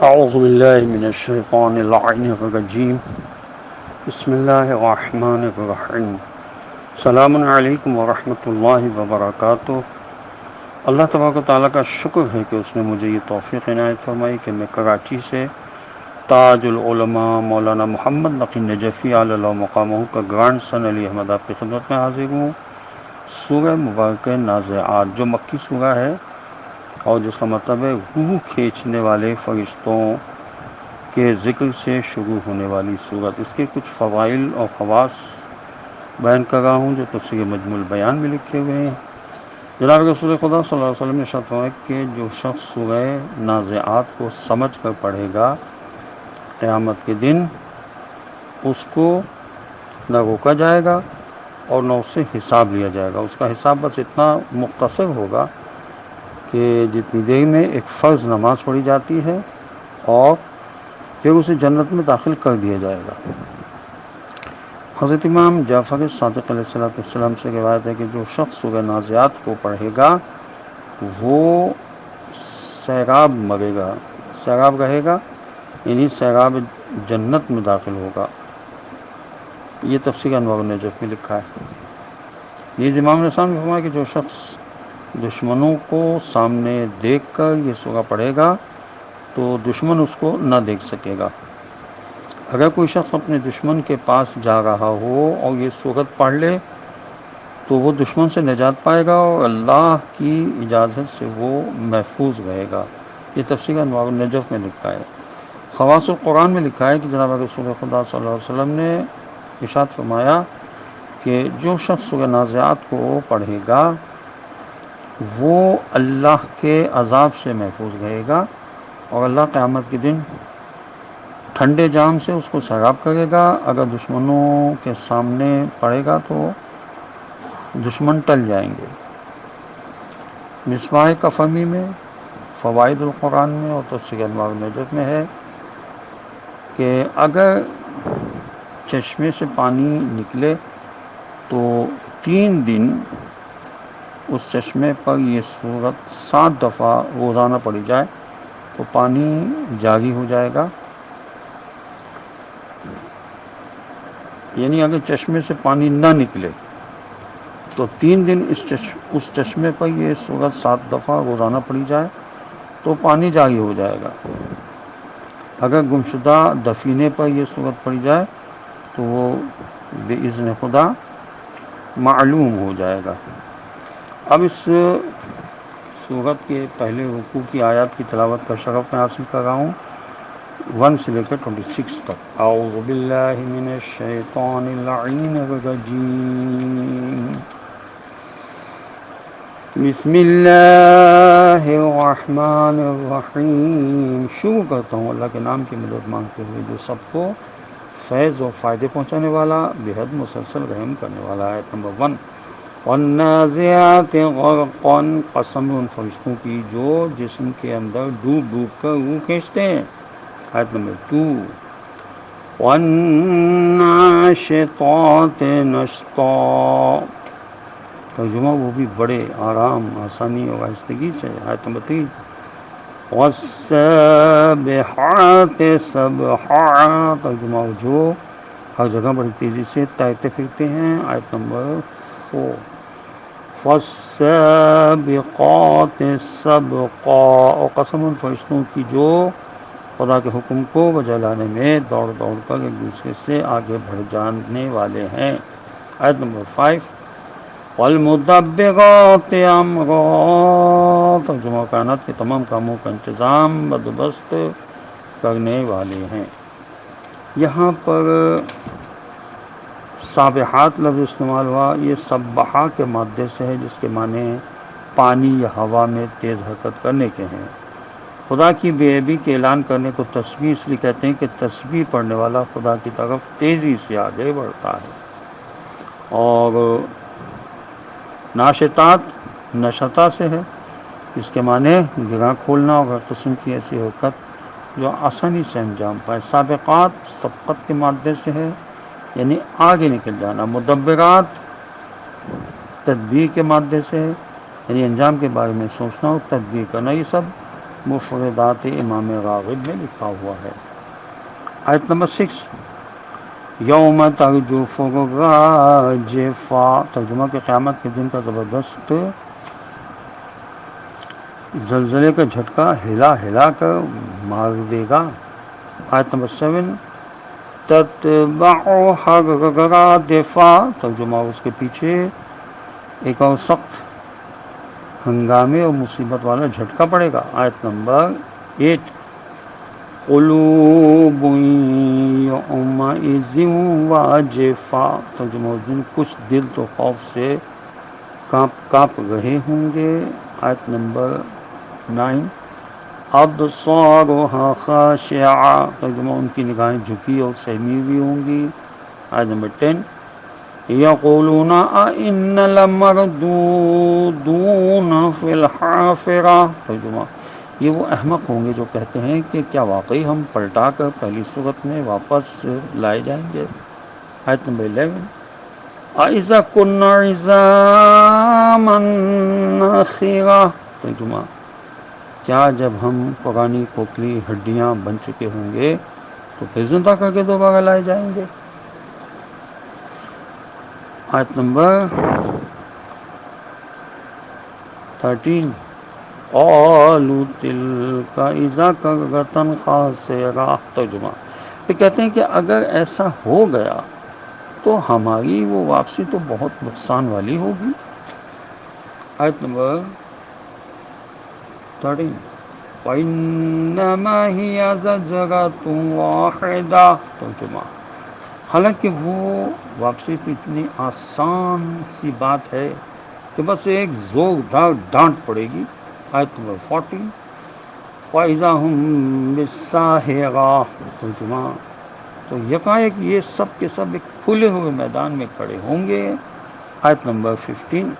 اعوذ باللہ من الشیطان اللعین الرجیم بسم اللہ الرحمن الرحیم السلام علیکم ورحمۃ اللہ وبرکاتہ۔ اللہ تبارک و تعالیٰ کا شکر ہے کہ اس نے مجھے یہ توفیق عنایت فرمائی کہ میں کراچی سے تاج العلماء مولانا محمد نقی نجفی علی اللہ مقامہ کا گرانڈ سن علی احمد آپ کی خدمت میں حاضر ہوں۔ سورہ مبارکہ نازعات جو مکی سورہ ہے اور جس کا مطلب ہے روح کھینچنے والے فرشتوں کے ذکر سے شروع ہونے والی صورت، اس کے کچھ فضائل اور خواص بیان کر رہا ہوں جو تفسیر مجموع البیان میں لکھے ہوئے ہیں۔ جناب رسول خدا صلی اللہ علیہ وسلم نے ارشاد فرمایا کہ جو شخص سورہ نازعات کو سمجھ کر پڑھے گا قیامت کے دن اس کو نہ روکا جائے گا اور نہ اس سے حساب لیا جائے گا۔ اس کا حساب بس اتنا مختصر ہوگا کہ جتنی دیر میں ایک فرض نماز پڑھی جاتی ہے اور پھر اسے جنت میں داخل کر دیا جائے گا۔ حضرت امام جعفر صادق علیہ السلام سے روایت ہے کہ جو شخص سورہ نازعات کو پڑھے گا وہ سیراب مرے گا، سیراب رہے گا، یعنی سیراب جنت میں داخل ہوگا۔ یہ تفسیر انوار النجف میں لکھا ہے۔ یہ امام نے سامنے فرمایا کہ جو شخص دشمنوں کو سامنے دیکھ کر یہ سورہ پڑھے گا تو دشمن اس کو نہ دیکھ سکے گا۔ اگر کوئی شخص اپنے دشمن کے پاس جا رہا ہو اور یہ سورت پڑھ لے تو وہ دشمن سے نجات پائے گا اور اللہ کی اجازت سے وہ محفوظ رہے گا۔ یہ تفسیر انوار النجف میں لکھا ہے۔ خواص القرآن میں لکھا ہے کہ جناب رسول خدا صلی اللہ علیہ وسلم نے ارشاد فرمایا کہ جو شخص سورہ نازعات کو پڑھے گا وہ اللہ کے عذاب سے محفوظ رہے گا اور اللہ قیامت کے دن ٹھنڈے جام سے اس کو سیراب کرے گا۔ اگر دشمنوں کے سامنے پڑے گا تو دشمن ٹل جائیں گے۔ مصباح کفہمی میں، فوائد القرآن میں اور تفسیر انوار النجف میں ہے کہ اگر چشمے سے پانی نکلے تو 3 دن اس چشمے پر یہ سورت 7 دفعہ روزانہ پڑھی جائے تو پانی جاری ہو جائے گا۔ یعنی اگر چشمے سے پانی نہ نکلے تو 3 دن اس چشمے پر یہ سورت 7 دفعہ روزانہ پڑھی جائے تو پانی جاری ہو جائے گا۔ اگر گمشدہ دفینے پر یہ سورت پڑھی جائے تو وہ بإذن خدا معلوم ہو جائے گا۔ اب اس سورت کے پہلے رکوع کی آیات کی تلاوت کا شرف میں حاصل کر رہا ہوں 1 سے لے کر 26 تک۔ اعوذ باللہ من الشیطان اللعین الرجیم، بسم اللہ الرحمن الرحیم۔ شروع کرتا ہوں اللہ کے نام کی مدد مانگتے ہوئے جو سب کو فیض و فائدے پہنچانے والا، بے حد مسلسل رحم کرنے والا ہے۔ نمبر 1، والنازعات غرقا، قسم ان فرشتوں کی جو جسم کے اندر ڈوب ڈوب کر روح کھینچتے ہیں۔ آیت نمبر 2، والناشطات نشطا، ترجمہ وہ بھی بڑے آرام، آسانی اور آہستگی سے۔ آیت نمبر 3، والسابحات سبحا، ترجمہ جو ہر جگہ بڑی تیزی سے تیرتے پھرتے ہیں۔ آیت نمبر 4، فالسابقات سبقا، اور قسم ان فرشتوں کی جو خدا کے حکم کو بجا لانے میں دوڑ دوڑ کر ایک دوسرے سے آگے بڑھ جانے والے ہیں۔ آیت نمبر 5، والمدبرات امرا، ترجمہ کائنات کے تمام کاموں کا انتظام بندوبست کرنے والے ہیں۔ یہاں پر سابحات لفظ استعمال ہوا، یہ سبحہ کے مادے سے ہے جس کے معنی پانی یا ہوا میں تیز حرکت کرنے کے ہیں۔ خدا کی بے عیبی کے اعلان کرنے کو تسبیح اس لیے کہتے ہیں کہ تسبیح پڑھنے والا خدا کی طرف تیزی سے آگے بڑھتا ہے۔ اور ناشطات نشطہ سے ہے، اس کے معنی گراں کھولنا اور ہر قسم کی ایسی حرکت جو آسانی سے انجام پائے۔ سابقات سبقت کے مادے سے ہے، یعنی آگے نکل جانا۔ مدبرات تدبیر کے مادے سے ہے، یعنی انجام کے بارے میں سوچنا اور تدبیر کرنا۔ یہ سب مفردات امام راغب میں لکھا ہوا ہے۔ آیت نمبر 6، یوم ترجف الراجفہ، ترجمہ کہ قیامت کے دن کا زبردست زلزلے کا جھٹکا ہلا ہلا کر مار دے گا۔ آیت نمبر 7، تتبعها الرادفہ، ترجمہ اس کے پیچھے ایک اور سخت ہنگامے اور مصیبت والا جھٹکا پڑے گا۔ آیت نمبر 8، قلوب یومئذ واجفہ، ترجمہ اس دن کچھ دل تو خوف سے کانپ رہے ہوں گے۔ آیت نمبر 9، ابصارها خاشعہ، ترجمہ ان کی نگاہیں جھکی اور سہمی ہوئی ہوں گی۔ آیت نمبر 10، یقولون ائنا لمردودون فی الحافرہ، ترجمہ یہ وہ احمق ہوں گے جو کہتے ہیں کہ کیا واقعی ہم پلٹا کر پہلی صورت میں واپس لائے جائیں گے۔ آیت نمبر 11، اَإِذَا كُنَّا عِظَامًا نَخِرَةً، ترجمہ کیا جب ہم پرانی کھوکھلی ہڈیاں بن چکے ہوں گے تو پھر زندہ کر کے دوبارہ لائے جائیں گے۔ آیت نمبر 13، قالوا تلک اذا کرۃ خاسرہ، ترجمہ یہ کہتے ہیں کہ اگر ایسا ہو گیا تو ہماری وہ واپسی تو بہت نقصان والی ہوگی۔ آیت نمبر 13، وَإِنَّمَا هِيَ زَجْرَةٌ وَاحِدَةٌ، ترجمہ حالانکہ وہ واپسی تو اتنی آسان سی بات ہے کہ بس ایک زوردار ڈانٹ پڑے گی۔ آیت نمبر 14، وَإِذَا هُمْ بِالسَّاہِرَةِ، ترجمہ تو یکایک یہ سب کے سب ایک کھلے ہوئے میدان میں کھڑے ہوں گے۔ آیت نمبر 15،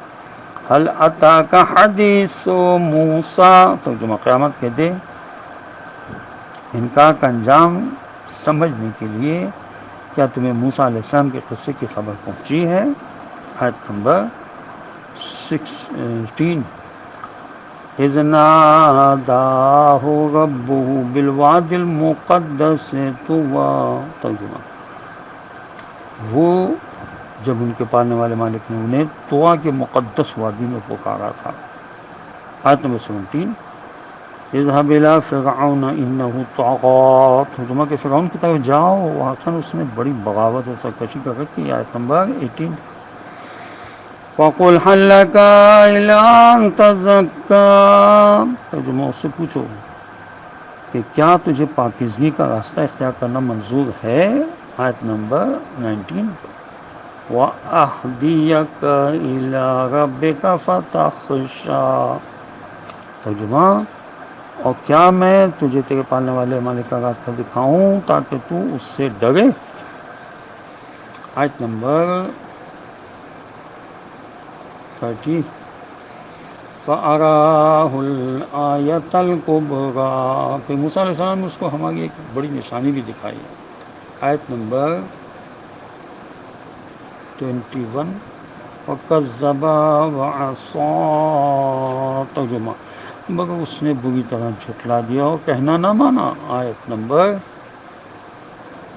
هل اتاک حدیث موسیٰ، ترجمہ قیامت کے دن انکار کا انجام سمجھنے کے لیے کیا تمہیں موسیٰ علیہ السلام کے قصے کی خبر پہنچی ہے۔ آیت نمبر 16، اذ ناداہ ربہ بالوادی المقدس طویٰ، ترجمہ وہ جب ان کے پالنے والے مالک نے انہیں طویٰ کے مقدس وادی میں پکارا تھا۔ آیت نمبر 17، اذهب الى فرعون انه طغى، ترجمہ کہ فرعون کی طرف جاؤ، واقعاً اس نے بڑی بغاوت اور سرکشی کر رکھی۔ آیت نمبر 18، وَقُلْ هَلْ لَكَ إِلَىٰ أَن تَزَكَّىٰ، ترجمہ اس سے پوچھو کہ کیا تجھے پاکیزگی کا راستہ اختیار کرنا منظور ہے۔ آیت نمبر 19، وَأَهْدِيَكَ إِلَىٰ رَبِّكَ فَتَخْشَىٰ، ترجمہ اور کیا میں تجھے تیرے پالنے والے مالک کا راستہ دکھاؤں تاکہ تو اس سے ڈرے۔ آیت نمبر 30، فَأَرَاهُ الْآيَةَ الْكُبْرىٰ، پھر موسیٰ علیہ السلام نے اس کو ہماری ایک بڑی نشانی بھی دکھائی۔ آیت نمبر 21، وَكَذَّبَ وَعَصَىٰ، ترجمہ مگر اس نے بری طرح جھٹلا دیا اور کہنا نہ مانا۔ آیت نمبر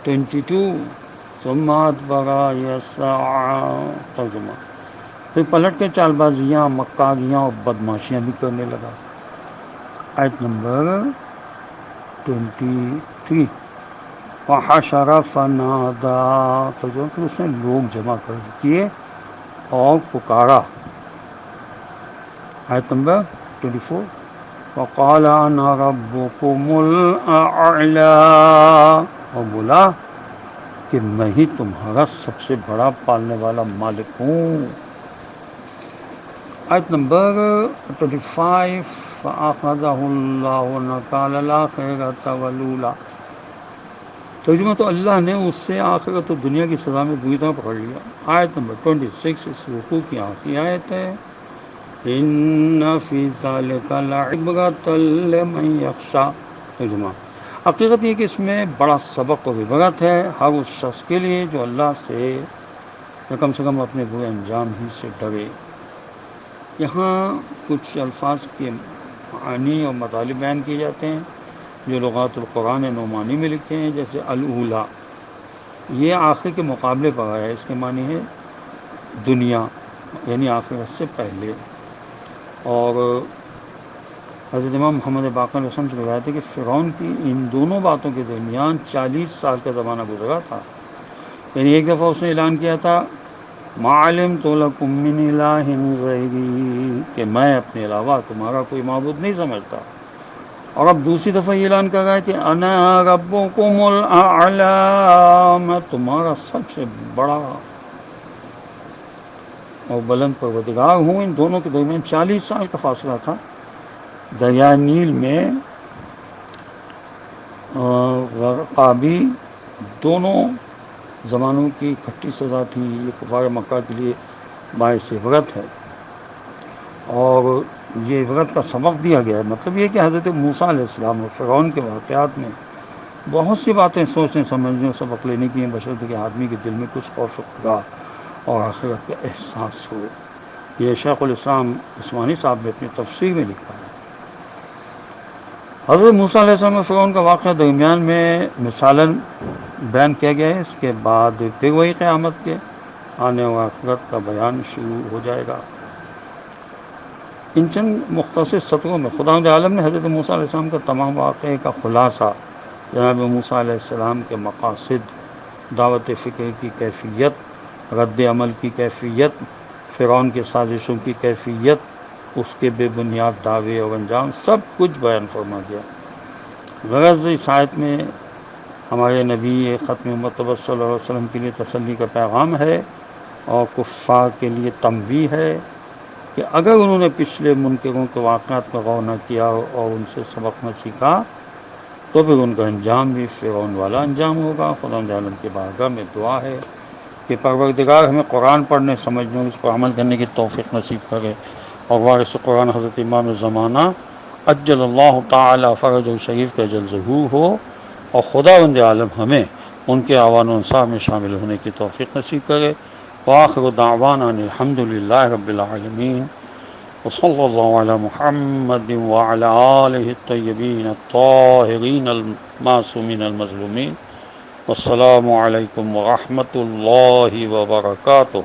22، ثُمَّ أَدْبَرَ يَسْعَىٰ، ترجمہ پھر پلٹ کے چال بازیاں، مکاریاں اور بدماشیاں بھی کرنے لگا۔ آیت نمبر 23، وَحَشَرَ فَنَادَىٰ، ترجمہ پھر اس نے لوگ جمع کر دیے اور پکارا۔ آیت نمبر 24، وَقَالَ أَنَا رَبُّكُمُ الْأَعْلَىٰ، اور بولا کہ میں ہی تمہارا سب سے بڑا پالنے والا مالک ہوں۔ آیت نمبر 25، فَأَخَذَهُ اللَّهُ نَكَالَ الْآخِرَةِ وَالْأُولَىٰ، ترجمہ تو اللہ نے اس سے آخرت و دنیا کی سزا میں بری طرح پکڑ لیا۔ آیت نمبر 26 اس رکوع کی آخری آیت ہے، إِنَّ فِي ذَلِكَ لَعِبْرَةً لِمَن يَخْشَىٰ، ترجمہ حقیقت یہ کہ اس میں بڑا سبق و عبرت ہے ہر اس شخص کے لیے جو اللہ سے یا کم سے کم اپنے برے انجام ہی سے ڈرے۔ یہاں کچھ الفاظ کے معانی اور مطالب بیان کیے جاتے ہیں جو لغات القرآن نعمانی میں لکھے ہیں، جیسے الاولیٰ، یہ آخر کے مقابلے پر آیا ہے، اس کے معنی ہے دنیا، یعنی آخرت سے پہلے۔ اور حضرت امام محمد باقر علیہ السلام سے روایت ہے کہ فرعون کی ان دونوں باتوں کے درمیان 40 سال کا زمانہ گزرا تھا، یعنی ایک دفعہ اس نے اعلان کیا تھا ما علمت لکم من الہ غیری، کہ میں اپنے علاوہ تمہارا کوئی معبود نہیں سمجھتا، اور اب دوسری دفعہ یہ اعلان کر رہا ہے کہ انا ربکم الاعلی، میں تمہارا سب سے بڑا اور بلند پروردگار ہوں۔ ان دونوں کے درمیان 40 سال کا فاصلہ تھا۔ دریائے نیل میں غرقابی دونوں زمانوں کی اکٹھی سزا تھی، یہ کفار مکہ کے لیے باعث عبرت ہے، اور یہ عبرت کا سبق دیا گیا ہے۔ مطلب یہ کہ حضرت موسیٰ علیہ السلام اور فرعون کے واقعات میں بہت سی باتیں سوچنے سمجھنے اور سبق لینے کی ہیں، بشرطے کہ آدمی کے دل میں کچھ خوف و خدا اور آخرت کا احساس ہو۔ یہ شیخ الاسلام عثمانی صاحب نے اپنی تفسیر میں لکھا ہے۔ حضرت موسیٰ علیہ السلام اور فرعون کا واقعہ درمیان میں مثالاً بیان کیا گیا ہے، اس کے بعد پھر وہی قیامت کے آنے و آخرت کا بیان شروع ہو جائے گا۔ ان چند مختصر سطروں میں خداوند عالم نے حضرت موسیٰ علیہ السلام کا تمام واقعے کا خلاصہ، جناب موسیٰ علیہ السلام کے مقاصد، دعوت فکر کی کیفیت، رد عمل کی کیفیت، فرعون کے سازشوں کی کیفیت، اس کے بے بنیاد دعوے اور انجام، سب کچھ بیان فرما دیا۔ غرض اس آیت میں ہمارے نبی ختم مطلب صلی اللہ علیہ وسلم کے لیے تسلی کا پیغام ہے، اور کفار کے لیے تنبیہ ہے کہ اگر انہوں نے پچھلے منکروں کے واقعات پر غور نہ کیا اور ان سے سبق نہ سیکھا تو پھر ان کا انجام بھی فرعون والا انجام ہوگا۔ خداوند عالم کی بارگاہ میں دعا ہے کہ پروردگار ہمیں قرآن پڑھنے، سمجھنے اور اس پر عمل کرنے کی توفیق نصیب کرے، اور وارث قرآن حضرت امام زمانہ عجل اللہ تعالی فرج شریف کا اجل ظہور ہو، اور خداوند عالم ہمیں ان کے اعوان و انصار میں شامل ہونے کی توفیق نصیب کرے۔ وآخر دعوانا ان الحمد للہ رب العالمین، وصلی اللہ علی محمد وعلی آلہ الطیبین الطاہرین المعصومین المظلومین، والسلام علیکم ورحمۃ اللہ وبرکاتہ۔